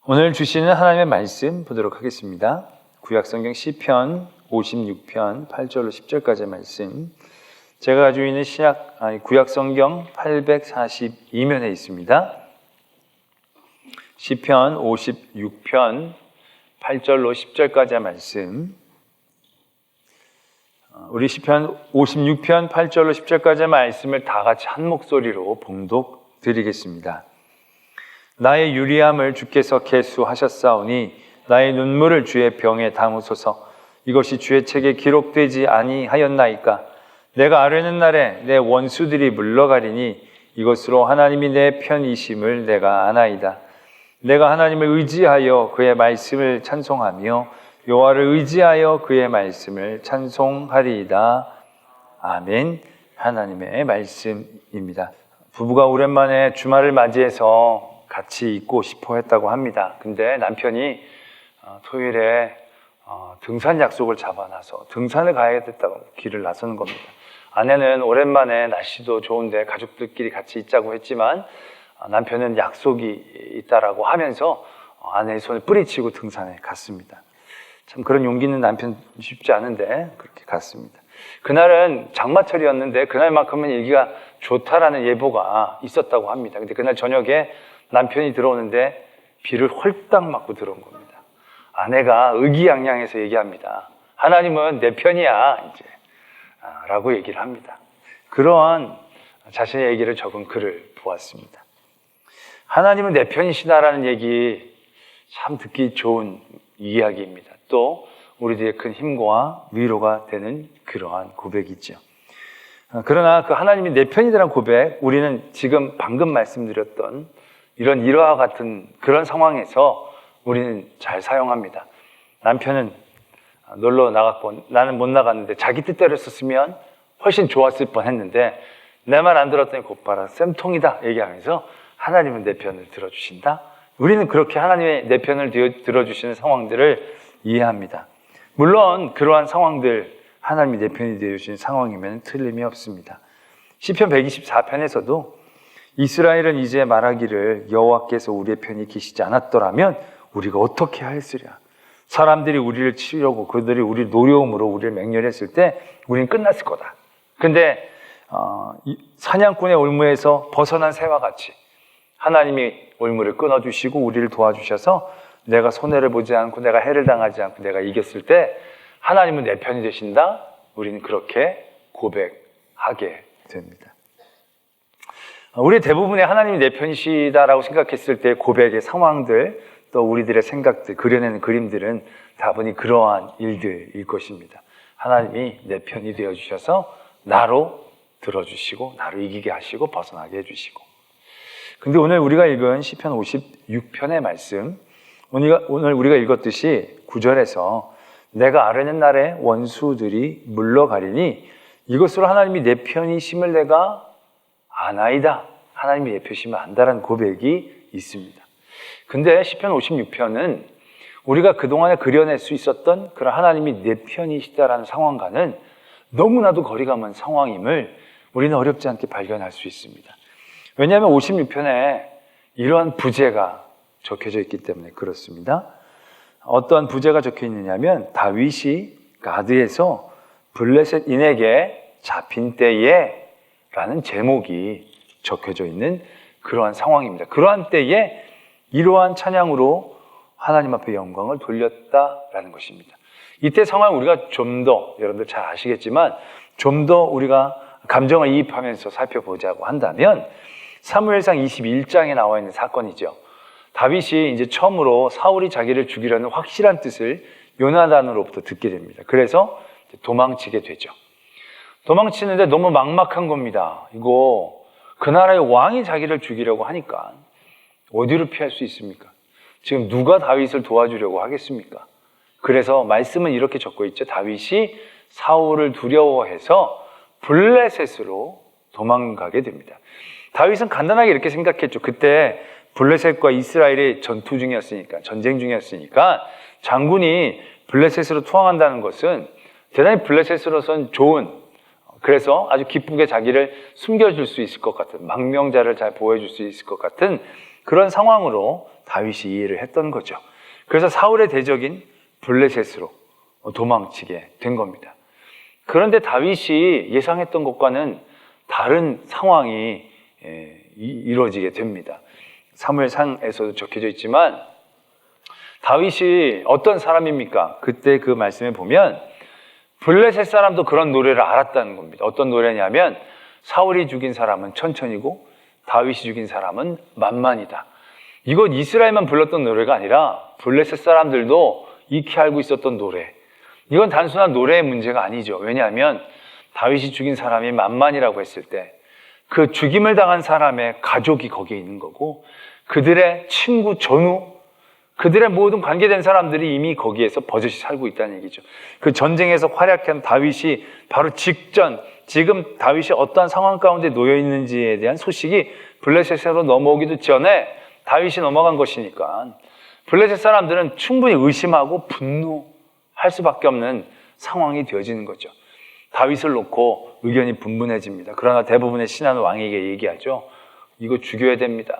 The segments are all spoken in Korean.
오늘 주시는 하나님의 말씀 보도록 하겠습니다. 구약성경 시편 56편 8절로 10절까지의 말씀, 제가 가지고 있는 구약성경 842면에 있습니다. 시편 56편 8절로 10절까지의 말씀, 우리 시편 56편 8절로 10절까지의 말씀을 다 같이 한 목소리로 봉독 드리겠습니다. 나의 유리함을 주께서 계수하셨사오니 나의 눈물을 주의 병에 담으소서. 이것이 주의 책에 기록되지 아니하였나이까. 내가 아뢰는 날에 내 원수들이 물러가리니 이것으로 하나님이 내 편이심을 내가 아나이다. 내가 하나님을 의지하여 그의 말씀을 찬송하며 여호와를 의지하여 그의 말씀을 찬송하리이다. 아멘. 하나님의 말씀입니다. 부부가 오랜만에 주말을 맞이해서 같이 있고 싶어 했다고 합니다. 근데 남편이 토요일에 등산 약속을 잡아놔서 등산을 가야겠다고 길을 나서는 겁니다. 아내는 오랜만에 날씨도 좋은데 가족들끼리 같이 있자고 했지만 남편은 약속이 있다라고 하면서 아내의 손을 뿌리치고 등산에 갔습니다. 참 그런 용기 있는 남편 쉽지 않은데 그렇게 갔습니다. 그날은 장마철이었는데 그날만큼은 일기가 좋다라는 예보가 있었다고 합니다. 근데 그날 저녁에 남편이 들어오는데 비를 홀딱 맞고 들어온 겁니다. 아내가 의기양양해서 얘기합니다. 하나님은 내 편이야 이제 라고 얘기를 합니다. 그러한 자신의 얘기를 적은 글을 보았습니다. 하나님은 내 편이시다라는 얘기 참 듣기 좋은 이야기입니다. 또 우리들의 큰 힘과 위로가 되는 그러한 고백이죠. 그러나 그 하나님이 내 편이라는 고백, 우리는 지금 방금 말씀드렸던 이런 일화와 같은 그런 상황에서 우리는 잘 사용합니다. 남편은 놀러 나갔고 나는 못 나갔는데 자기 뜻대로 했었으면 훨씬 좋았을 뻔했는데 내 말 안 들었더니 곧바로 쌤통이다 얘기하면서 하나님은 내 편을 들어주신다. 우리는 그렇게 하나님의 내 편을 들어주시는 상황들을 이해합니다. 물론 그러한 상황들, 하나님이 내 편이 되어주신 상황이면 틀림이 없습니다. 시편 124편에서도 이스라엘은 이제 말하기를 여호와께서 우리의 편이 계시지 않았더라면 우리가 어떻게 하였으랴. 사람들이 우리를 치려고 그들이 우리 노려움으로 우리를 맹렬했을 때 우리는 끝났을 거다. 근데 사냥꾼의 올무에서 벗어난 새와 같이 하나님이 올무를 끊어주시고 우리를 도와주셔서 내가 손해를 보지 않고 내가 해를 당하지 않고 내가 이겼을 때 하나님은 내 편이 되신다. 우리는 그렇게 고백하게 됩니다. 우리 대부분의 하나님이 내 편이시다라고 생각했을 때 고백의 상황들, 또 우리들의 생각들, 그려내는 그림들은 다분히 그러한 일들일 것입니다. 하나님이 내 편이 되어주셔서 나로 들어주시고 나로 이기게 하시고 벗어나게 해주시고. 근데 오늘 우리가 읽은 시편 56편의 말씀, 오늘 우리가 읽었듯이 9절에서 내가 아뢰는 날에 원수들이 물러가리니 이것으로 하나님이 내 편이심을 내가 아나이다. 하나님이 내 편이심을 안다라는 고백이 있습니다. 근데 시편 56편은 우리가 그동안에 그려낼 수 있었던 그런 하나님이 내 편이시다라는 상황과는 너무나도 거리가 먼 상황임을 우리는 어렵지 않게 발견할 수 있습니다. 왜냐하면 56편에 이러한 부제가 적혀져 있기 때문에 그렇습니다. 어떤 부제가 적혀 있느냐면 다윗이 가드에서 블레셋인에게 잡힌 때에 라는 제목이 적혀져 있는 그러한 상황입니다. 그러한 때에 이러한 찬양으로 하나님 앞에 영광을 돌렸다라는 것입니다. 이때 상황을 우리가 좀 더 여러분들 잘 아시겠지만 좀 더 우리가 감정을 이입하면서 살펴보자고 한다면 사무엘상 21장에 나와 있는 사건이죠. 다윗이 이제 처음으로 사울이 자기를 죽이려는 확실한 뜻을 요나단으로부터 듣게 됩니다. 그래서 도망치게 되죠. 도망치는데 너무 막막한 겁니다. 이거 그 나라의 왕이 자기를 죽이려고 하니까 어디로 피할 수 있습니까? 지금 누가 다윗을 도와주려고 하겠습니까? 그래서 말씀은 이렇게 적고 있죠. 다윗이 사울을 두려워해서 블레셋으로 도망가게 됩니다. 다윗은 간단하게 이렇게 생각했죠. 그때 블레셋과 이스라엘이 전쟁 중이었으니까 장군이 블레셋으로 투항한다는 것은 대단히 블레셋으로선 좋은, 그래서 아주 기쁘게 자기를 숨겨줄 수 있을 것 같은, 망명자를 잘 보여줄 수 있을 것 같은 그런 상황으로 다윗이 이해를 했던 거죠. 그래서 사울의 대적인 블레셋으로 도망치게 된 겁니다. 그런데 다윗이 예상했던 것과는 다른 상황이 이루어지게 됩니다. 사무엘상에서도 적혀져 있지만 다윗이 어떤 사람입니까? 그때 그 말씀에 보면 블레셋 사람도 그런 노래를 알았다는 겁니다. 어떤 노래냐면 사울이 죽인 사람은 천천히고 다윗이 죽인 사람은 만만이다. 이건 이스라엘만 불렀던 노래가 아니라 블레셋 사람들도 익히 알고 있었던 노래. 이건 단순한 노래의 문제가 아니죠. 왜냐하면 다윗이 죽인 사람이 만만이라고 했을 때 그 죽임을 당한 사람의 가족이 거기에 있는 거고 그들의 친구, 전우, 그들의 모든 관계된 사람들이 이미 거기에서 버젓이 살고 있다는 얘기죠. 그 전쟁에서 활약한 다윗이 바로 직전, 지금 다윗이 어떠한 상황 가운데 놓여 있는지에 대한 소식이 블레셋으로 넘어오기도 전에 다윗이 넘어간 것이니까 블레셋 사람들은 충분히 의심하고 분노할 수밖에 없는 상황이 되어지는 거죠. 다윗을 놓고 의견이 분분해집니다. 그러나 대부분의 신하는 왕에게 얘기하죠. 이거 죽여야 됩니다.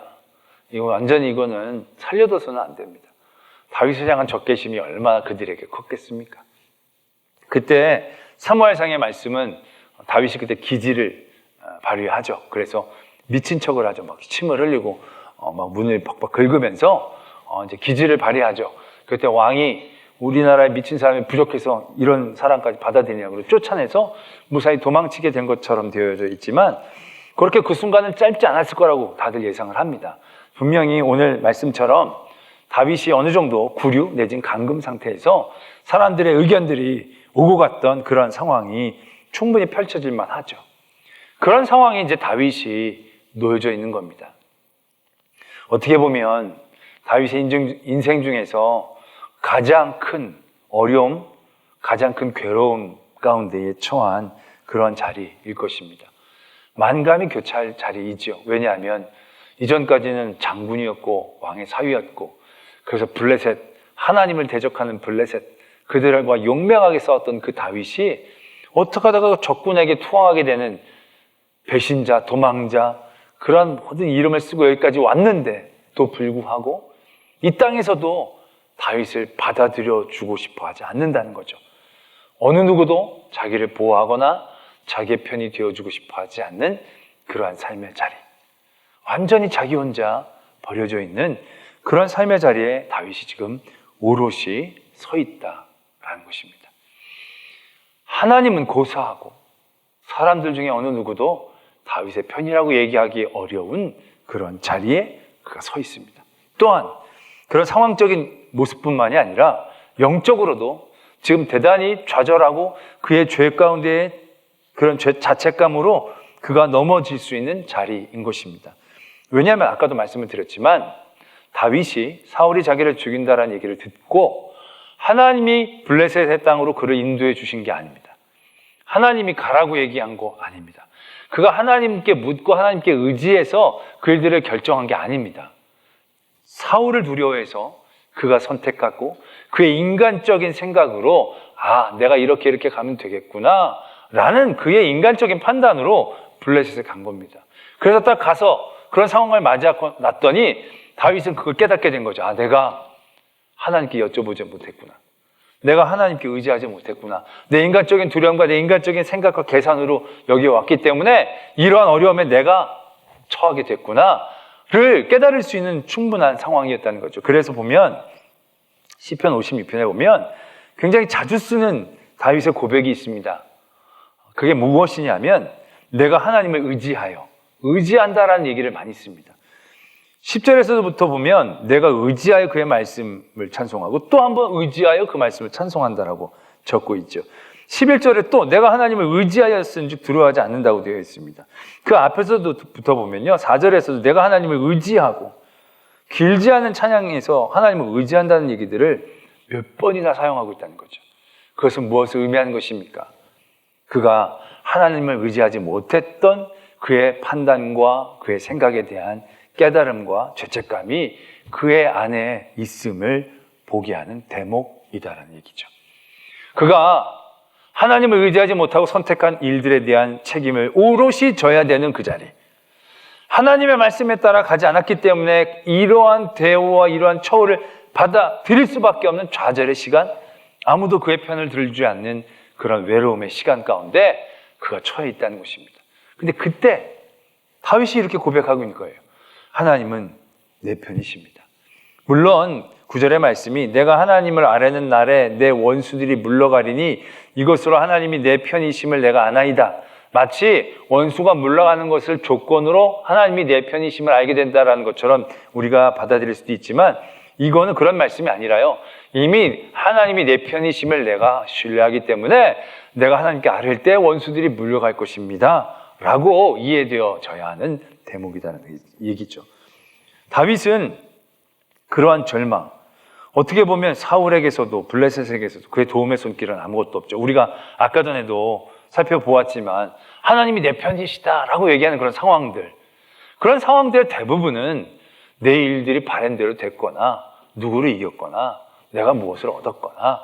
이거는 살려둬서는 안 됩니다. 다윗을 향한 적개심이 얼마나 그들에게 컸겠습니까? 그때 사무엘상의 말씀은 다윗이 그때 기지를 발휘하죠. 그래서 미친 척을 하죠. 막 침을 흘리고 막 문을 벅벅 긁으면서 이제 기지를 발휘하죠. 그때 왕이 우리나라에 미친 사람이 부족해서 이런 사람까지 받아들이냐고 쫓아내서 무사히 도망치게 된 것처럼 되어져 있지만 그렇게 그 순간은 짧지 않았을 거라고 다들 예상을 합니다. 분명히 오늘 말씀처럼 다윗이 어느 정도 구류 내진 감금 상태에서 사람들의 의견들이 오고 갔던 그런 상황이 충분히 펼쳐질 만하죠. 그런 상황에 이제 다윗이 놓여져 있는 겁니다. 어떻게 보면 다윗의 인생 중에서 가장 큰 어려움, 가장 큰 괴로움 가운데에 처한 그런 자리일 것입니다. 만감이 교차할 자리이죠. 왜냐하면 이전까지는 장군이었고 왕의 사위였고 그래서 블레셋, 하나님을 대적하는 블레셋, 그들과 용맹하게 싸웠던 그 다윗이 어떻게 하다가 적군에게 투항하게 되는 배신자, 도망자, 그런 모든 이름을 쓰고 여기까지 왔는데도 불구하고 이 땅에서도 다윗을 받아들여 주고 싶어 하지 않는다는 거죠. 어느 누구도 자기를 보호하거나 자기의 편이 되어주고 싶어 하지 않는 그러한 삶의 자리. 완전히 자기 혼자 버려져 있는 그런 삶의 자리에 다윗이 지금 오롯이 서 있다라는 것입니다. 하나님은 고사하고 사람들 중에 어느 누구도 다윗의 편이라고 얘기하기 어려운 그런 자리에 그가 서 있습니다. 또한 그런 상황적인 모습뿐만이 아니라 영적으로도 지금 대단히 좌절하고 그의 죄 가운데 그런 자책감으로 그가 넘어질 수 있는 자리인 것입니다. 왜냐하면 아까도 말씀을 드렸지만 다윗이 사울이 자기를 죽인다라는 얘기를 듣고 하나님이 블레셋의 땅으로 그를 인도해 주신 게 아닙니다. 하나님이 가라고 얘기한 거 아닙니다. 그가 하나님께 묻고 하나님께 의지해서 그 일들을 결정한 게 아닙니다. 사울을 두려워해서 그가 선택하고 그의 인간적인 생각으로 내가 이렇게 가면 되겠구나 라는 그의 인간적인 판단으로 블레셋에 간 겁니다. 그래서 딱 가서 그런 상황을 맞이하고 났더니 다윗은 그걸 깨닫게 된 거죠. 내가 하나님께 여쭤보지 못했구나. 내가 하나님께 의지하지 못했구나. 내 인간적인 두려움과 내 인간적인 생각과 계산으로 여기에 왔기 때문에 이러한 어려움에 내가 처하게 됐구나를 깨달을 수 있는 충분한 상황이었다는 거죠. 그래서 보면 시편 56편에 보면 굉장히 자주 쓰는 다윗의 고백이 있습니다. 그게 무엇이냐면 내가 하나님을 의지한다라는 얘기를 많이 씁니다. 10절에서부터 보면 내가 의지하여 그의 말씀을 찬송하고 또 한 번 의지하여 그 말씀을 찬송한다라고 적고 있죠. 11절에 또 내가 하나님을 의지하였은즉 두려워하지 않는다고 되어 있습니다. 그 앞에서부터 보면요, 4절에서도 내가 하나님을 의지하고, 길지 않은 찬양에서 하나님을 의지한다는 얘기들을 몇 번이나 사용하고 있다는 거죠. 그것은 무엇을 의미하는 것입니까? 그가 하나님을 의지하지 못했던 그의 판단과 그의 생각에 대한 깨달음과 죄책감이 그의 안에 있음을 보게 하는 대목이다라는 얘기죠. 그가 하나님을 의지하지 못하고 선택한 일들에 대한 책임을 오롯이 져야 되는 그 자리, 하나님의 말씀에 따라 가지 않았기 때문에 이러한 대우와 이러한 처우를 받아들일 수밖에 없는 좌절의 시간, 아무도 그의 편을 들지 않는 그런 외로움의 시간 가운데 그가 처해 있다는 것입니다. 근데 그때 다윗이 이렇게 고백하고 있는 거예요. 하나님은 내 편이십니다. 물론 9절의 말씀이 내가 하나님을 아뢰는 날에 내 원수들이 물러가리니 이것으로 하나님이 내 편이심을 내가 아나이다. 마치 원수가 물러가는 것을 조건으로 하나님이 내 편이심을 알게 된다는 것처럼 우리가 받아들일 수도 있지만 이거는 그런 말씀이 아니라요. 이미 하나님이 내 편이심을 내가 신뢰하기 때문에 내가 하나님께 아뢰을 때 원수들이 물러갈 것입니다. 라고 이해되어져야 하는 대목이라는 얘기죠. 다윗은 그러한 절망, 어떻게 보면 사울에게서도 블레셋에게서도 그의 도움의 손길은 아무것도 없죠. 우리가 아까 전에도 살펴보았지만 하나님이 내 편이시다라고 얘기하는 그런 상황들 대부분은 내 일들이 바란 대로 됐거나 누구를 이겼거나 내가 무엇을 얻었거나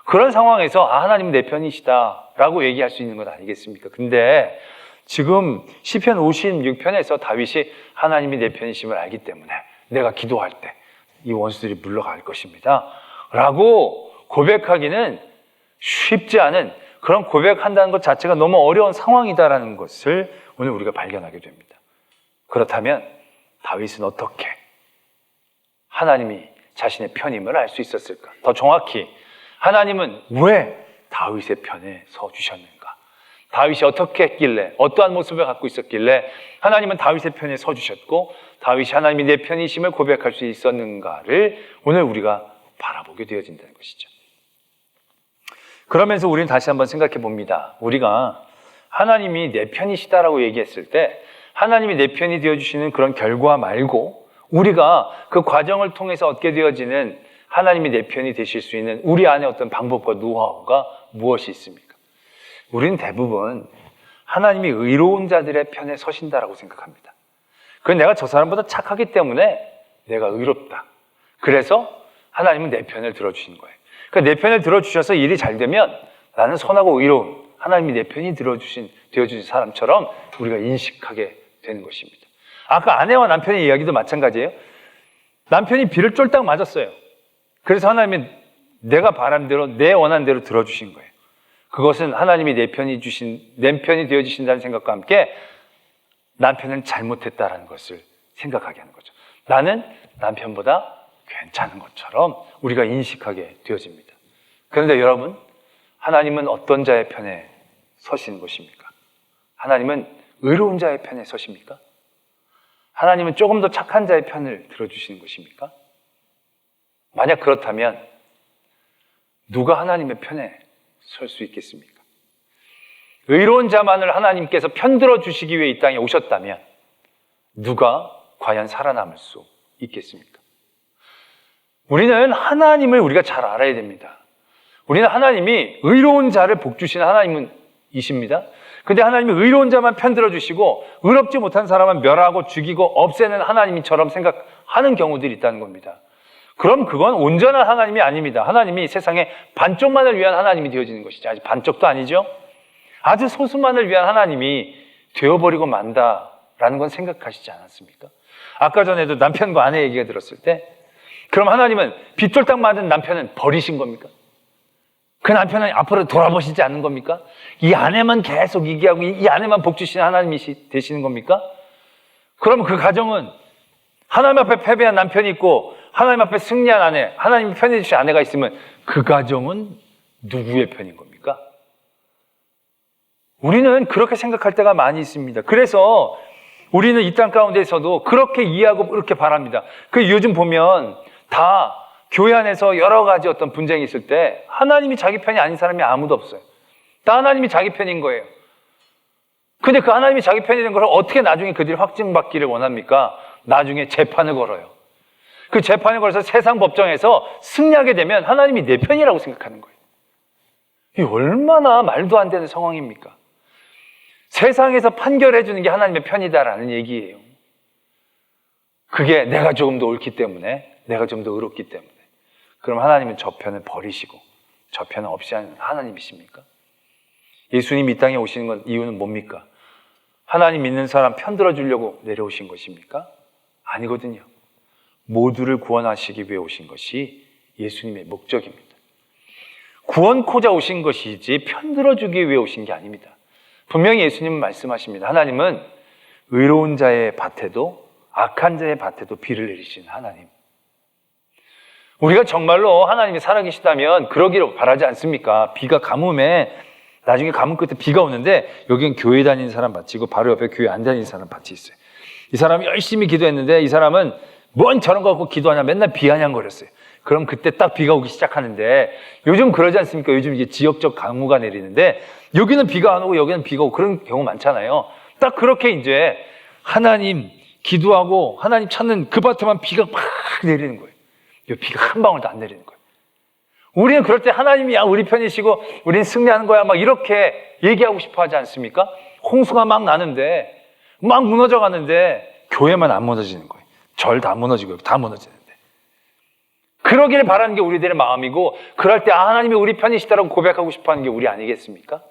그런 상황에서 하나님은 내 편이시다라고 얘기할 수 있는 것 아니겠습니까? 근데 지금 시편 56편에서 다윗이 하나님이 내 편이심을 알기 때문에 내가 기도할 때 이 원수들이 물러갈 것입니다 라고 고백하기는 쉽지 않은 그런 고백한다는 것 자체가 너무 어려운 상황이다라는 것을 오늘 우리가 발견하게 됩니다. 그렇다면 다윗은 어떻게 하나님이 자신의 편임을 알 수 있었을까? 더 정확히 하나님은 왜 다윗의 편에 서 주셨는가? 다윗이 어떻게 했길래, 어떠한 모습을 갖고 있었길래 하나님은 다윗의 편에 서 주셨고 다윗이 하나님이 내 편이심을 고백할 수 있었는가를 오늘 우리가 바라보게 되어진다는 것이죠. 그러면서 우리는 다시 한번 생각해 봅니다. 우리가 하나님이 내 편이시다라고 얘기했을 때 하나님이 내 편이 되어주시는 그런 결과 말고 우리가 그 과정을 통해서 얻게 되어지는 하나님이 내 편이 되실 수 있는 우리 안에 어떤 방법과 노하우가 무엇이 있습니까? 우리는 대부분 하나님이 의로운 자들의 편에 서신다라고 생각합니다. 그건 내가 저 사람보다 착하기 때문에 내가 의롭다. 그래서 하나님은 내 편을 들어주시는 거예요. 그러니까 내 편을 들어주셔서 일이 잘 되면 나는 선하고 의로운 하나님이 내 편이 되어주신 사람처럼 우리가 인식하게 되는 것입니다. 아까 아내와 남편의 이야기도 마찬가지예요. 남편이 비를 쫄딱 맞았어요. 그래서 하나님은 내가 바란 대로 내 원한 대로 들어주신 거예요. 그것은 하나님이 내 편이 되어주신다는 생각과 함께 남편은 잘못했다는 것을 생각하게 하는 거죠. 나는 남편보다 괜찮은 것처럼 우리가 인식하게 되어집니다. 그런데 여러분, 하나님은 어떤 자의 편에 서시는 것입니까? 하나님은 의로운 자의 편에 서십니까? 하나님은 조금 더 착한 자의 편을 들어주시는 것입니까? 만약 그렇다면 누가 하나님의 편에 설 수 있겠습니까? 의로운 자만을 하나님께서 편들어 주시기 위해 이 땅에 오셨다면 누가 과연 살아남을 수 있겠습니까? 우리는 하나님을 우리가 잘 알아야 됩니다. 우리는 하나님이 의로운 자를 복주시는 하나님이십니다. 근데 하나님이 의로운 자만 편들어 주시고 의롭지 못한 사람은 멸하고 죽이고 없애는 하나님처럼 생각하는 경우들이 있다는 겁니다. 그럼 그건 온전한 하나님이 아닙니다. 하나님이 세상에 반쪽만을 위한 하나님이 되어지는 것이지 아직 반쪽도 아니죠. 아주 소수만을 위한 하나님이 되어버리고 만다라는 건 생각하시지 않았습니까? 아까 전에도 남편과 아내 얘기가 들었을 때 그럼 하나님은 빗쫄딱 맞은 남편은 버리신 겁니까? 그 남편은 앞으로 돌아보시지 않는 겁니까? 이 아내만 계속 얘기하고 이 아내만 복주시는 하나님이 되시는 겁니까? 그럼 그 가정은 하나님 앞에 패배한 남편이 있고 하나님 앞에 승리한 아내, 하나님이 편해 주신 아내가 있으면 그 가정은 누구의 편인 겁니까? 우리는 그렇게 생각할 때가 많이 있습니다. 그래서 우리는 이 땅 가운데서도 그렇게 이해하고 그렇게 바랍니다. 그 요즘 보면 다 교회 안에서 여러 가지 어떤 분쟁이 있을 때 하나님이 자기 편이 아닌 사람이 아무도 없어요. 다 하나님이 자기 편인 거예요. 근데 그 하나님이 자기 편이 된 걸 어떻게 나중에 그들이 확증받기를 원합니까? 나중에 재판을 걸어요. 그 재판을 걸어서 세상 법정에서 승리하게 되면 하나님이 내 편이라고 생각하는 거예요. 이게 얼마나 말도 안 되는 상황입니까? 세상에서 판결해 주는 게 하나님의 편이다라는 얘기예요. 그게 내가 조금 더 옳기 때문에, 내가 좀 더 의롭기 때문에. 그럼 하나님은 저 편을 버리시고 저 편을 없이 하는 하나님이십니까? 예수님이 이 땅에 오시는 건 이유는 뭡니까? 하나님 믿는 사람 편들어 주려고 내려오신 것입니까? 아니거든요. 모두를 구원하시기 위해 오신 것이 예수님의 목적입니다. 구원코자 오신 것이지 편들어 주기 위해 오신 게 아닙니다. 분명히 예수님은 말씀하십니다. 하나님은 의로운 자의 밭에도 악한 자의 밭에도 비를 내리시는 하나님. 우리가 정말로 하나님이 살아계시다면 그러기를 바라지 않습니까? 비가 가뭄에 나중에 가뭄 끝에 비가 오는데 여기는 교회 다니는 사람 밭이고 바로 옆에 교회 안 다니는 사람 밭이 있어요. 이 사람이 열심히 기도했는데 이 사람은 뭔 저런 거 갖고 기도하냐 맨날 비아냥거렸어요. 그럼 그때 딱 비가 오기 시작하는데 요즘 그러지 않습니까? 요즘 이게 지역적 강우가 내리는데 여기는 비가 안 오고 여기는 비가 오고 그런 경우 많잖아요. 딱 그렇게 이제 하나님 기도하고 하나님 찾는 그 밭에만 비가 막 내리는 거예요. 비가 한 방울도 안 내리는 거예요. 우리는 그럴 때 하나님이 우리 편이시고 우리는 승리하는 거야 막 이렇게 얘기하고 싶어 하지 않습니까? 홍수가 막 나는데 막 무너져 가는데 교회만 안 무너지는 거예요. 절 다 무너지고 다 무너지는데. 그러기를 바라는 게 우리들의 마음이고 그럴 때 하나님이 우리 편이시다라고 고백하고 싶어 하는 게 우리 아니겠습니까?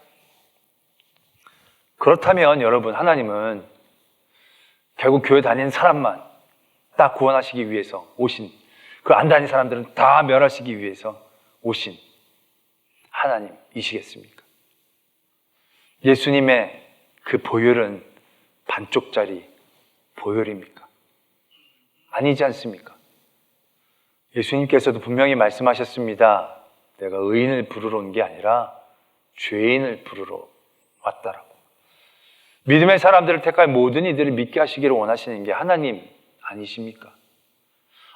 그렇다면 여러분 하나님은 결국 교회 다니는 사람만 딱 구원하시기 위해서 오신 그 안 다니는 사람들은 다 멸하시기 위해서 오신 하나님이시겠습니까? 예수님의 그 보혈은 반쪽짜리 보혈입니까? 아니지 않습니까? 예수님께서도 분명히 말씀하셨습니다. 내가 의인을 부르러 온 게 아니라 죄인을 부르러 왔다라고. 믿음의 사람들을 택하여 모든 이들을 믿게 하시기를 원하시는 게 하나님 아니십니까?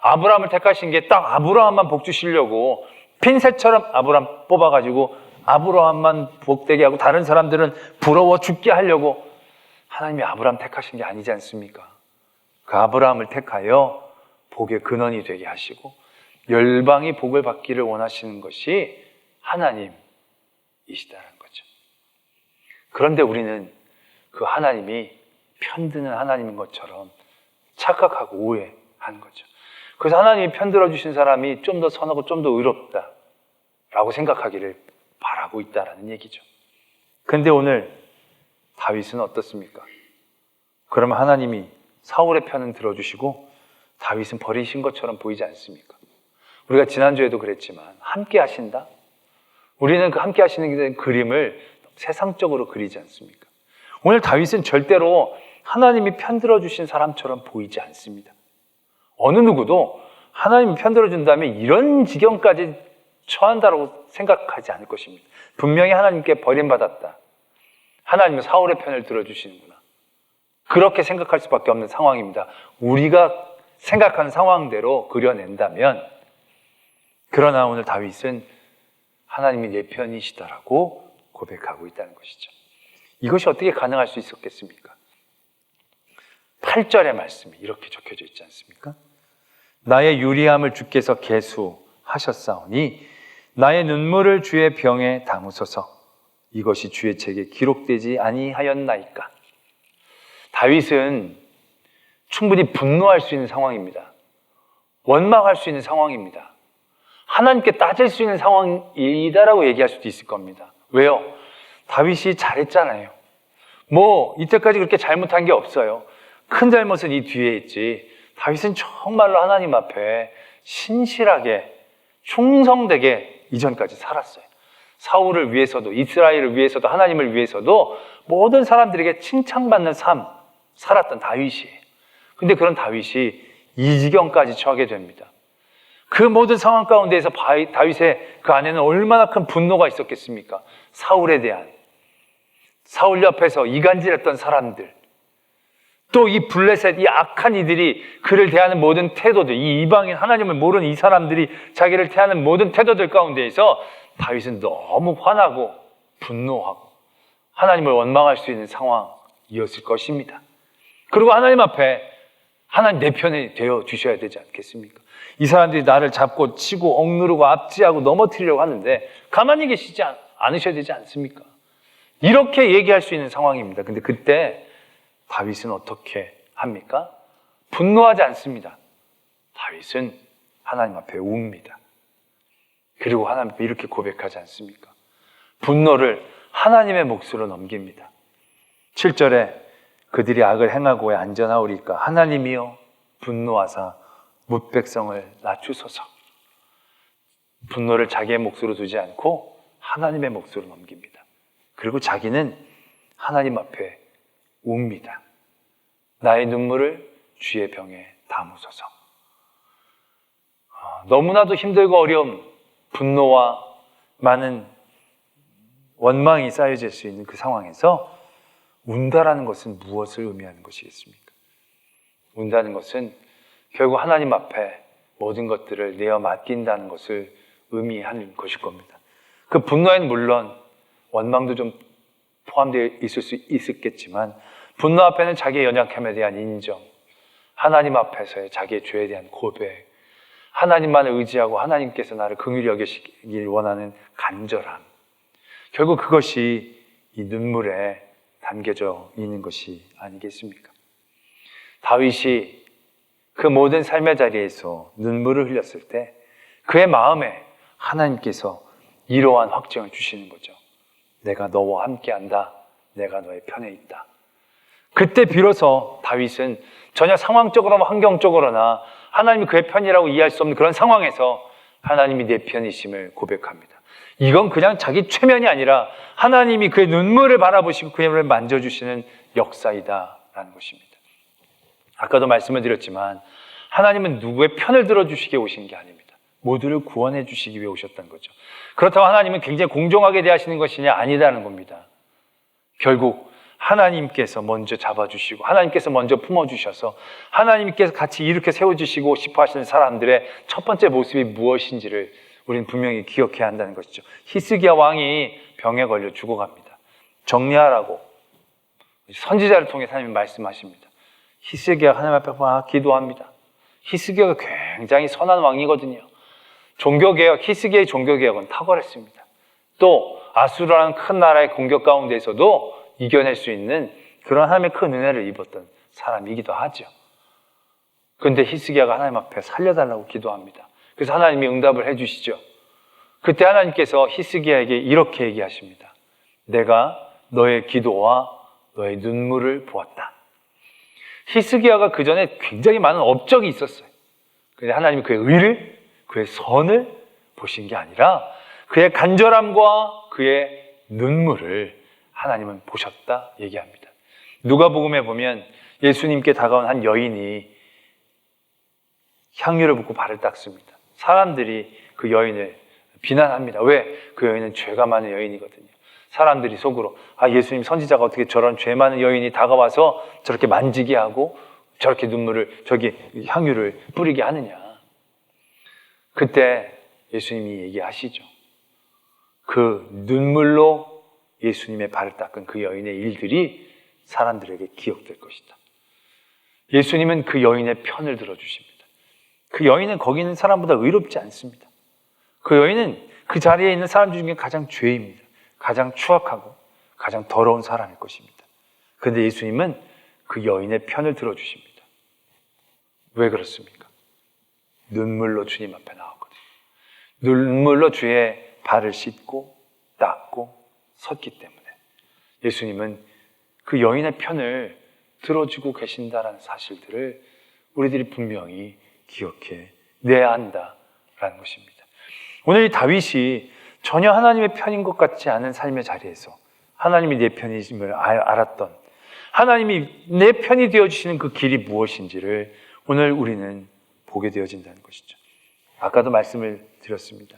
아브라함을 택하신 게 딱 아브라함만 복 주시려고 핀셋처럼 아브라함 뽑아가지고 아브라함만 복되게 하고 다른 사람들은 부러워 죽게 하려고 하나님이 아브라함 택하신 게 아니지 않습니까? 그 아브라함을 택하여 복의 근원이 되게 하시고 열방이 복을 받기를 원하시는 것이 하나님이시다는 거죠. 그런데 우리는 그 하나님이 편드는 하나님인 것처럼 착각하고 오해하는 거죠. 그래서 하나님이 편들어 주신 사람이 좀 더 선하고 좀 더 의롭다라고 생각하기를 바라고 있다라는 얘기죠. 그런데 오늘 다윗은 어떻습니까? 그러면 하나님이 사울의 편은 들어주시고 다윗은 버리신 것처럼 보이지 않습니까? 우리가 지난주에도 그랬지만 함께 하신다? 우리는 그 함께 하시는 그림을 세상적으로 그리지 않습니까? 오늘 다윗은 절대로 하나님이 편들어 주신 사람처럼 보이지 않습니다. 어느 누구도 하나님이 편들어 준다면 이런 지경까지 처한다고 생각하지 않을 것입니다. 분명히 하나님께 버림받았다. 하나님은 사울의 편을 들어주시는구나. 그렇게 생각할 수밖에 없는 상황입니다. 우리가 생각하는 상황대로 그려낸다면, 그러나 오늘 다윗은 하나님이 내 편이시다라고 고백하고 있다는 것이죠. 이것이 어떻게 가능할 수 있었겠습니까? 8절의 말씀이 이렇게 적혀져 있지 않습니까? 나의 유리함을 주께서 계수하셨사오니 나의 눈물을 주의 병에 담으소서. 이것이 주의 책에 기록되지 아니하였나이까. 다윗은 충분히 분노할 수 있는 상황입니다. 원망할 수 있는 상황입니다. 하나님께 따질 수 있는 상황이다라고 얘기할 수도 있을 겁니다. 왜요? 다윗이 잘했잖아요. 이때까지 그렇게 잘못한 게 없어요. 큰 잘못은 이 뒤에 있지. 다윗은 정말로 하나님 앞에 신실하게 충성되게 이전까지 살았어요. 사울을 위해서도 이스라엘을 위해서도 하나님을 위해서도 모든 사람들에게 칭찬받는 삶 살았던 다윗이에요. 근데 그런 다윗이 이 지경까지 처하게 됩니다. 그 모든 상황 가운데에서 다윗의 그 안에는 얼마나 큰 분노가 있었겠습니까? 사울에 대한, 사울 옆에서 이간질했던 사람들, 또 이 블레셋, 이 악한 이들이 그를 대하는 모든 태도들, 이 이방인 하나님을 모르는 이 사람들이 자기를 대하는 모든 태도들 가운데에서 다윗은 너무 화나고 분노하고 하나님을 원망할 수 있는 상황이었을 것입니다. 그리고 하나님 앞에 하나님 내 편이 되어 주셔야 되지 않겠습니까? 이 사람들이 나를 잡고 치고 억누르고 압제하고 넘어뜨리려고 하는데 가만히 계시지 않으셔야 되지 않습니까? 이렇게 얘기할 수 있는 상황입니다. 근데 그때 다윗은 어떻게 합니까? 분노하지 않습니다. 다윗은 하나님 앞에 웁니다. 그리고 하나님 앞에 이렇게 고백하지 않습니까? 분노를 하나님의 몫으로 넘깁니다. 7절에 그들이 악을 행하고 왜 안전하오리까? 하나님이여 분노하사 뭇백성을 낮추소서. 분노를 자기의 몫으로 두지 않고 하나님의 몫으로 넘깁니다. 그리고 자기는 하나님 앞에 웁니다. 나의 눈물을 주의 병에 담으소서. 너무나도 힘들고 어려움, 분노와 많은 원망이 쌓여질 수 있는 그 상황에서 운다라는 것은 무엇을 의미하는 것이겠습니까? 운다는 것은 결국 하나님 앞에 모든 것들을 내어 맡긴다는 것을 의미하는 것일 겁니다. 그 분노에는 물론 원망도 좀 포함되어 있을 수 있었겠지만 분노 앞에는 자기의 연약함에 대한 인정, 하나님 앞에서의 자기의 죄에 대한 고백, 하나님만을 의지하고 하나님께서 나를 긍휼히 여기시길 원하는 간절함, 결국 그것이 이 눈물에 담겨져 있는 것이 아니겠습니까? 다윗이 그 모든 삶의 자리에서 눈물을 흘렸을 때 그의 마음에 하나님께서 이러한 확증을 주시는 거죠. 내가 너와 함께한다. 내가 너의 편에 있다. 그때 비로소 다윗은 전혀 상황적으로나 환경적으로나 하나님이 그의 편이라고 이해할 수 없는 그런 상황에서 하나님이 내 편이심을 고백합니다. 이건 그냥 자기 최면이 아니라 하나님이 그의 눈물을 바라보시고 그의 눈물을 만져주시는 역사이다라는 것입니다. 아까도 말씀을 드렸지만 하나님은 누구의 편을 들어주시게 오신 게 아닙니다. 모두를 구원해 주시기 위해 오셨다는 거죠. 그렇다고 하나님은 굉장히 공정하게 대하시는 것이냐? 아니다는 겁니다. 결국 하나님께서 먼저 잡아주시고 하나님께서 먼저 품어주셔서 하나님께서 같이 이렇게 세워주시고 싶어 하시는 사람들의 첫 번째 모습이 무엇인지를 우리는 분명히 기억해야 한다는 것이죠. 히스기야 왕이 병에 걸려 죽어갑니다. 정리하라고 선지자를 통해 하나님이 말씀하십니다. 히스기야가 하나님 앞에 막 기도합니다. 히스기야가 굉장히 선한 왕이거든요. 종교개혁, 히스기야의 종교개혁은 탁월했습니다. 또 아수르라는 큰 나라의 공격 가운데서도 이겨낼 수 있는 그런 하나님의 큰 은혜를 입었던 사람이기도 하죠. 그런데 히스기야가 하나님 앞에 살려달라고 기도합니다. 그래서 하나님이 응답을 해주시죠. 그때 하나님께서 히스기야에게 이렇게 얘기하십니다. 내가 너의 기도와 너의 눈물을 보았다. 히스기야가 그 전에 굉장히 많은 업적이 있었어요. 그런데 하나님이 그의 의를, 그의 선을 보신 게 아니라 그의 간절함과 그의 눈물을 하나님은 보셨다 얘기합니다. 누가복음에 보면 예수님께 다가온 한 여인이 향유를 붓고 발을 닦습니다. 사람들이 그 여인을 비난합니다. 왜? 그 여인은 죄가 많은 여인이거든요. 사람들이 속으로 예수님 선지자가 어떻게 저런 죄 많은 여인이 다가와서 저렇게 만지게 하고 저렇게 향유를 뿌리게 하느냐. 그때 예수님이 얘기하시죠. 그 눈물로 예수님의 발을 닦은 그 여인의 일들이 사람들에게 기억될 것이다. 예수님은 그 여인의 편을 들어주십니다. 그 여인은 거기 있는 사람보다 의롭지 않습니다. 그 여인은 그 자리에 있는 사람 중에 가장 죄입니다. 가장 추악하고 가장 더러운 사람일 것입니다. 그런데 예수님은 그 여인의 편을 들어주십니다. 왜 그렇습니까? 눈물로 주님 앞에 나왔거든요. 눈물로 주의 발을 씻고 닦고 섰기 때문에 예수님은 그 여인의 편을 들어주고 계신다라는 사실들을 우리들이 분명히 기억해 내야 한다라는 것입니다. 오늘 이 다윗이 전혀 하나님의 편인 것 같지 않은 삶의 자리에서 하나님이 내 편이심을 알았던, 하나님이 내 편이 되어주시는 그 길이 무엇인지를 오늘 우리는 보게 되어진다는 것이죠. 아까도 말씀을 드렸습니다.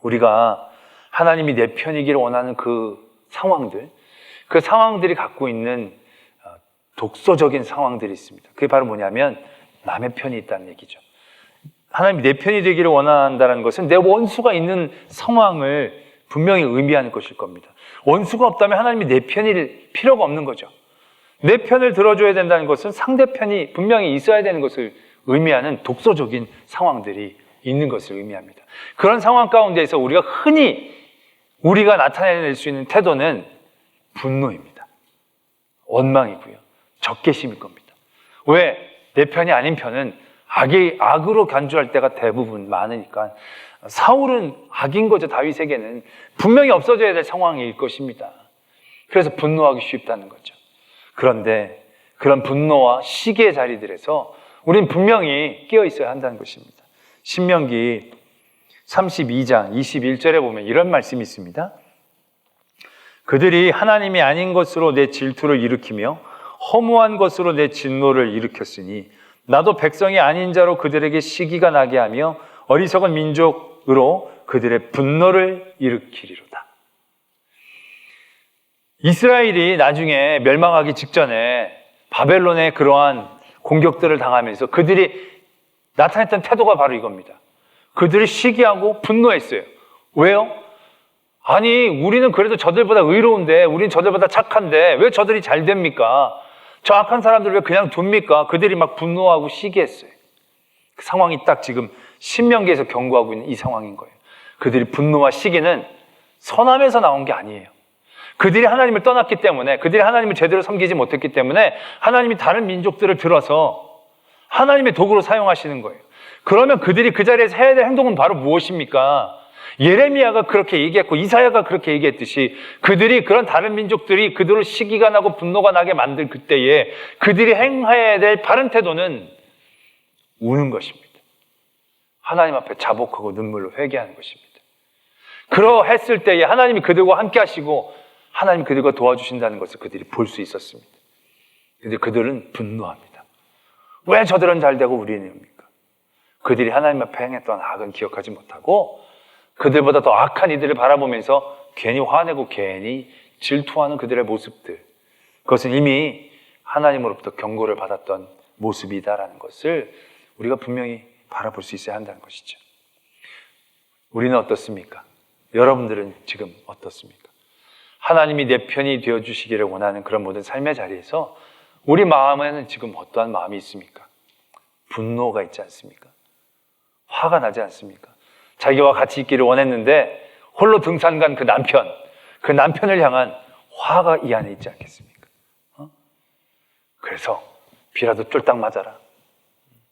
우리가 하나님이 내 편이기를 원하는 그 상황들이 갖고 있는 독소적인 상황들이 있습니다. 그게 바로 뭐냐면 남의 편이 있다는 얘기죠. 하나님이 내 편이 되기를 원한다는 것은 내 원수가 있는 상황을 분명히 의미하는 것일 겁니다. 원수가 없다면 하나님이 내 편일 필요가 없는 거죠. 내 편을 들어줘야 된다는 것은 상대편이 분명히 있어야 되는 것을 의미하는 독소적인 상황들이 있는 것을 의미합니다. 그런 상황 가운데에서 우리가 나타내낼 수 있는 태도는 분노입니다. 원망이고요. 적개심일 겁니다. 왜? 내 편이 아닌 편은 악으로 간주할 때가 대부분 많으니까. 사울은 악인 거죠. 다윗에게는 분명히 없어져야 될 상황일 것입니다. 그래서 분노하기 쉽다는 거죠. 그런데 그런 분노와 시기의 자리들에서 우린 분명히 깨어 있어야 한다는 것입니다. 신명기 32장 21절에 보면 이런 말씀이 있습니다. 그들이 하나님이 아닌 것으로 내 질투를 일으키며 허무한 것으로 내 진노를 일으켰으니 나도 백성이 아닌 자로 그들에게 시기가 나게 하며 어리석은 민족으로 그들의 분노를 일으키리로다. 이스라엘이 나중에 멸망하기 직전에 바벨론의 그러한 공격들을 당하면서 그들이 나타냈던 태도가 바로 이겁니다. 그들이 시기하고 분노했어요. 왜요? 아니, 우리는 그래도 저들보다 의로운데, 우리는 저들보다 착한데 왜 저들이 잘 됩니까? 저 악한 사람들 왜 그냥 둡니까? 그들이 막 분노하고 시기했어요. 그 상황이 딱 지금 신명기에서 경고하고 있는 이 상황인 거예요. 그들이 분노와 시기는 선함에서 나온 게 아니에요. 그들이 하나님을 떠났기 때문에, 그들이 하나님을 제대로 섬기지 못했기 때문에 하나님이 다른 민족들을 들어서 하나님의 도구로 사용하시는 거예요. 그러면 그들이 그 자리에서 해야 될 행동은 바로 무엇입니까? 예레미야가 그렇게 얘기했고 이사야가 그렇게 얘기했듯이 그들이 그런 다른 민족들이 그들을 시기가 나고 분노가 나게 만들 그때에 그들이 행해야 될 바른 태도는 우는 것입니다. 하나님 앞에 자복하고 눈물로 회개하는 것입니다. 그러했을 때에 하나님이 그들과 함께 하시고 하나님이 그들과 도와주신다는 것을 그들이 볼 수 있었습니다. 그런데 그들은 분노합니다. 왜 저들은 잘 되고 우리는 입니까? 그들이 하나님 앞에 행했던 악은 기억하지 못하고 그들보다 더 악한 이들을 바라보면서 괜히 화내고 괜히 질투하는 그들의 모습들, 그것은 이미 하나님으로부터 경고를 받았던 모습이다라는 것을 우리가 분명히 바라볼 수 있어야 한다는 것이죠. 우리는 어떻습니까? 여러분들은 지금 어떻습니까? 하나님이 내 편이 되어주시기를 원하는 그런 모든 삶의 자리에서 우리 마음에는 지금 어떠한 마음이 있습니까? 분노가 있지 않습니까? 화가 나지 않습니까? 자기와 같이 있기를 원했는데 홀로 등산 간 그 남편을 향한 화가 이 안에 있지 않겠습니까? 그래서 비라도 쫄딱 맞아라,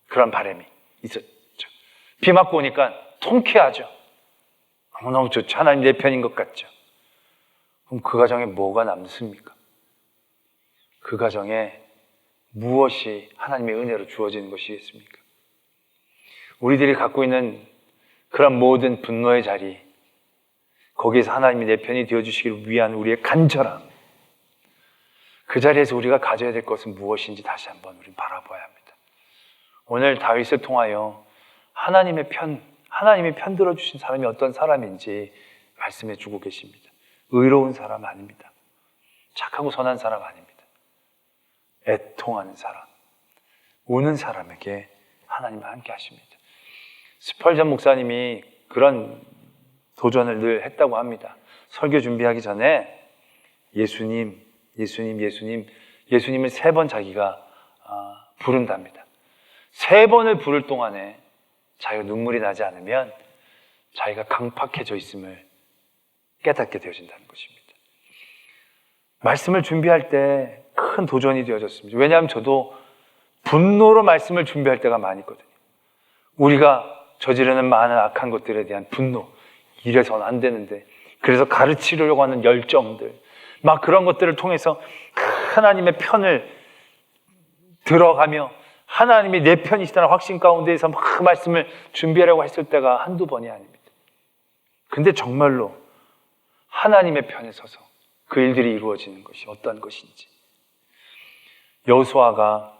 그런 바람이 있었죠. 비 맞고 오니까 통쾌하죠. 너무너무 좋죠. 하나님 내 편인 것 같죠. 그럼 그 가정에 뭐가 남습니까? 그 가정에 무엇이 하나님의 은혜로 주어지는 것이겠습니까? 우리들이 갖고 있는 그런 모든 분노의 자리, 거기에서 하나님이 내 편이 되어주시기를 위한 우리의 간절함, 그 자리에서 우리가 가져야 될 것은 무엇인지 다시 한번 우리는 바라봐야 합니다. 오늘 다윗을 통하여 하나님이 편 들어주신 사람이 어떤 사람인지 말씀해 주고 계십니다. 의로운 사람 아닙니다. 착하고 선한 사람 아닙니다. 애통하는 사람, 우는 사람에게 하나님은 함께 하십니다. 스펄전 목사님이 그런 도전을 늘 했다고 합니다. 설교 준비하기 전에 예수님을 3번 자기가 부른답니다. 3번을 부를 동안에 자기가 눈물이 나지 않으면 자기가 강팍해져 있음을 깨닫게 되어진다는 것입니다. 말씀을 준비할 때 큰 도전이 되어졌습니다. 왜냐하면 저도 분노로 말씀을 준비할 때가 많이 있거든요. 우리가 저지르는 많은 악한 것들에 대한 분노, 이래서는 안 되는데, 그래서 가르치려고 하는 열정들, 막 그런 것들을 통해서 하나님의 편을 들어가며 하나님이 내 편이시다는 확신 가운데에서 막 말씀을 준비하려고 했을 때가 한두 번이 아닙니다. 근데 정말로 하나님의 편에 서서 그 일들이 이루어지는 것이 어떤 것인지. 여호수아가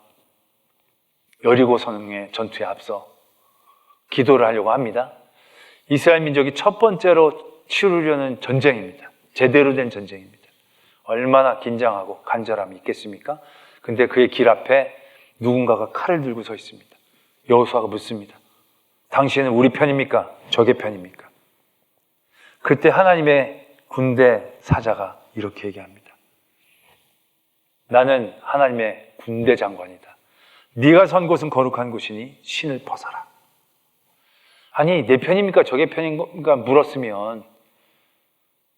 여리고 성의 전투에 앞서 기도를 하려고 합니다. 이스라엘 민족이 첫 번째로 치르려는 전쟁입니다. 제대로 된 전쟁입니다. 얼마나 긴장하고 간절함이 있겠습니까? 근데 그의 길 앞에 누군가가 칼을 들고 서 있습니다. 여호수아가 묻습니다. 당신은 우리 편입니까? 적의 편입니까? 그때 하나님의 군대 사자가 이렇게 얘기합니다. 나는 하나님의 군대 장관이다. 네가 선 곳은 거룩한 곳이니 신을 벗어라. 아니, 내 편입니까? 적의 편인가? 물었으면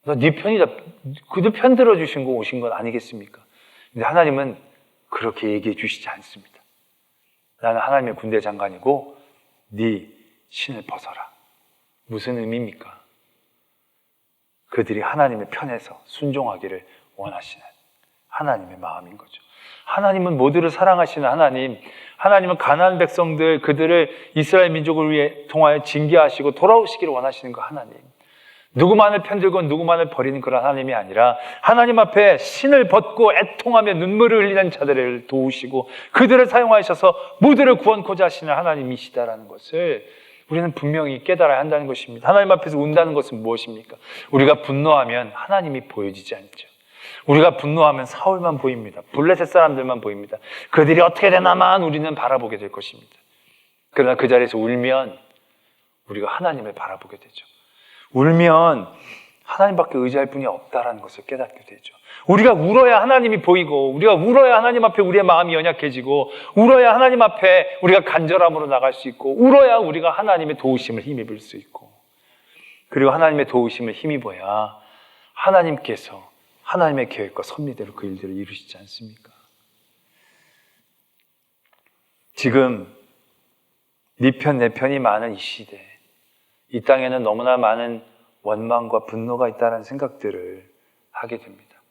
나 네 편이다. 그들 편 들어주신 거 오신 건 아니겠습니까? 근데 하나님은 그렇게 얘기해 주시지 않습니다. 나는 하나님의 군대 장관이고 네 신을 벗어라. 무슨 의미입니까? 그들이 하나님의 편에서 순종하기를 원하시는 하나님의 마음인 거죠. 하나님은 모두를 사랑하시는 하나님, 하나님은 가나안 백성들, 그들을 이스라엘 민족을 위해 통하여 징계하시고 돌아오시기를 원하시는 그 하나님, 누구만을 편들고 누구만을 버리는 그런 하나님이 아니라 하나님 앞에 신을 벗고 애통하며 눈물을 흘리는 자들을 도우시고 그들을 사용하셔서 모두를 구원코자 하시는 하나님이시다라는 것을 우리는 분명히 깨달아야 한다는 것입니다. 하나님 앞에서 운다는 것은 무엇입니까? 우리가 분노하면 하나님이 보여지지 않죠. 우리가 분노하면 사울만 보입니다. 블레셋 사람들만 보입니다. 그들이 어떻게 되나만 우리는 바라보게 될 것입니다. 그러나 그 자리에서 울면 우리가 하나님을 바라보게 되죠. 울면 하나님밖에 의지할 분이 없다라는 것을 깨닫게 되죠. 우리가 울어야 하나님이 보이고, 우리가 울어야 하나님 앞에 우리의 마음이 연약해지고, 울어야 하나님 앞에 우리가 간절함으로 나갈 수 있고, 울어야 우리가 하나님의 도우심을 힘입을 수 있고, 그리고 하나님의 도우심을 힘입어야 하나님께서 하나님의 계획과 섭리대로 그 일들을 이루시지 않습니까? 지금 네 편, 내 편이 많은 이 시대, 이 땅에는 너무나 많은 원망과 분노가 있다는 생각들을 하게 됩니다.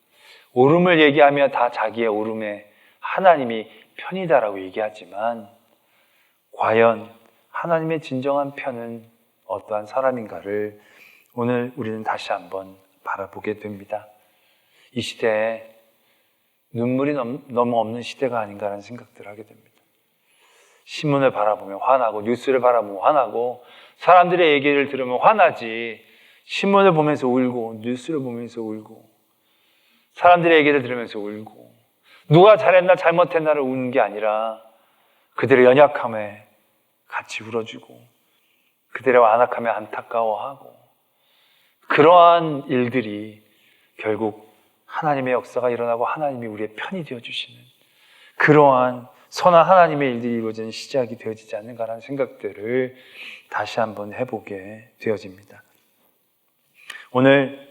옳음을 얘기하며 다 자기의 옳음에 하나님이 편이다라고 얘기하지만 과연 하나님의 진정한 편은 어떠한 사람인가를 오늘 우리는 다시 한번 바라보게 됩니다. 이 시대에 눈물이 너무 없는 시대가 아닌가라는 생각들을 하게 됩니다. 신문을 바라보면 화나고, 뉴스를 바라보면 화나고, 사람들의 얘기를 들으면 화나지, 신문을 보면서 울고, 뉴스를 보면서 울고, 사람들의 얘기를 들으면서 울고, 누가 잘했나 잘못했나를 우는 게 아니라 그들의 연약함에 같이 울어주고, 그들의 완악함에 안타까워하고, 그러한 일들이 결국 하나님의 역사가 일어나고 하나님이 우리의 편이 되어주시는 그러한 선한 하나님의 일들이 이루어지는 시작이 되어지지 않는가라는 생각들을 다시 한번 해보게 되어집니다. 오늘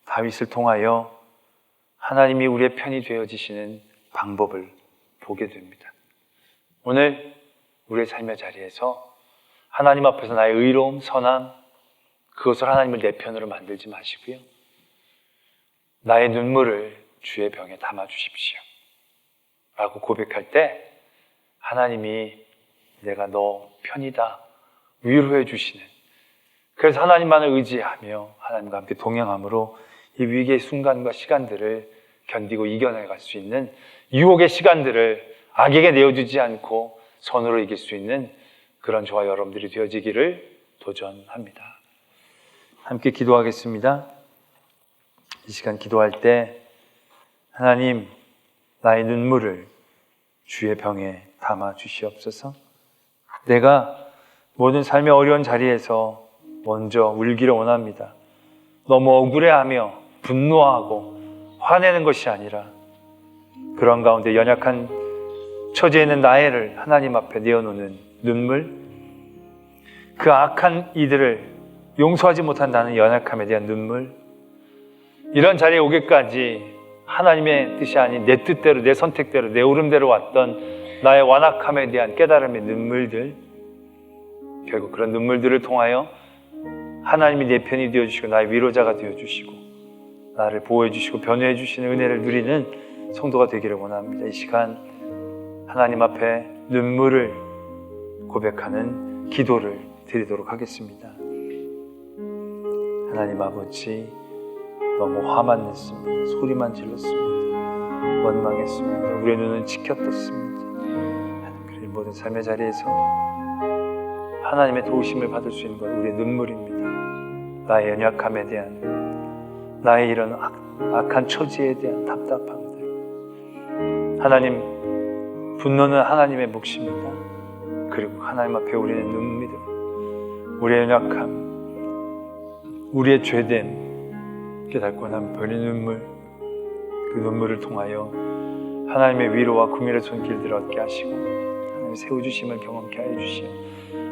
다윗을 통하여 하나님이 우리의 편이 되어지시는 방법을 보게 됩니다. 오늘 우리의 삶의 자리에서 하나님 앞에서 나의 의로움, 선함, 그것을 하나님을 내 편으로 만들지 마시고요. 나의 눈물을 주의 병에 담아주십시오 라고 고백할 때 하나님이 내가 너 편이다 위로해 주시는, 그래서 하나님만을 의지하며 하나님과 함께 동행함으로 이 위기의 순간과 시간들을 견디고 이겨내갈 수 있는, 유혹의 시간들을 악에게 내어주지 않고 선으로 이길 수 있는 그런 저와 여러분들이 되어지기를 도전합니다. 함께 기도하겠습니다. 이 시간 기도할 때 하나님, 나의 눈물을 주의 병에 담아 주시옵소서. 내가 모든 삶의 어려운 자리에서 먼저 울기를 원합니다. 너무 억울해하며 분노하고 화내는 것이 아니라 그런 가운데 연약한 처지에 있는 나를 하나님 앞에 내어놓는 눈물, 그 악한 이들을 용서하지 못한 나는 연약함에 대한 눈물, 이런 자리에 오기까지 하나님의 뜻이 아닌 내 뜻대로, 내 선택대로, 내 오름대로 왔던 나의 완악함에 대한 깨달음의 눈물들, 결국 그런 눈물들을 통하여 하나님이 내 편이 되어주시고 나의 위로자가 되어주시고 나를 보호해주시고 변호해주시는 은혜를 누리는 성도가 되기를 원합니다. 이 시간 하나님 앞에 눈물을 고백하는 기도를 드리도록 하겠습니다. 하나님 아버지, 너무 화만 냈습니다. 소리만 질렀습니다. 원망했습니다. 우리의 눈은 치켜떴습니다. 그래, 모든 삶의 자리에서 하나님의 도우심을 받을 수 있는 건 우리의 눈물입니다. 나의 연약함에 대한, 나의 이런 악한 처지에 대한 답답함들, 하나님, 분노는 하나님의 몫입니다. 그리고 하나님 앞에 우리의 눈물, 우리의 연약함, 우리의 죄됨 깨닫고 나면 버린 눈물, 그 눈물을 통하여 하나님의 위로와 긍휼의 손길들을 얻게 하시고 하나님의 세워주심을 경험케 하여 주시오.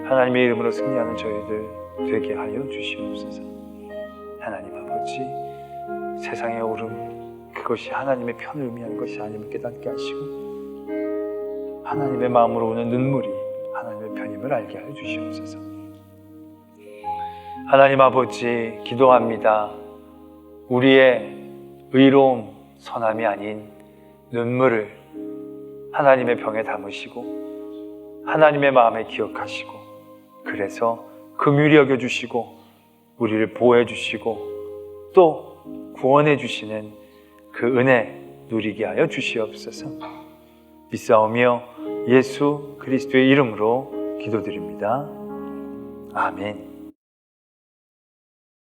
하나님의 이름으로 승리하는 저희들 되게 하여 주시옵소서. 하나님 아버지, 세상의 오름, 그것이 하나님의 편을 의미하는 것이 아님을 깨닫게 하시고 하나님의 마음으로 오는 눈물이 하나님의 편임을 알게 하여 주시옵소서. 하나님 아버지, 기도합니다. 우리의 의로움, 선함이 아닌 눈물을 하나님의 병에 담으시고 하나님의 마음에 기억하시고, 그래서 긍휼히 여겨주시고 우리를 보호해 주시고 또 구원해 주시는 그 은혜 누리게 하여 주시옵소서. 믿사오며 예수 그리스도의 이름으로 기도드립니다. 아멘.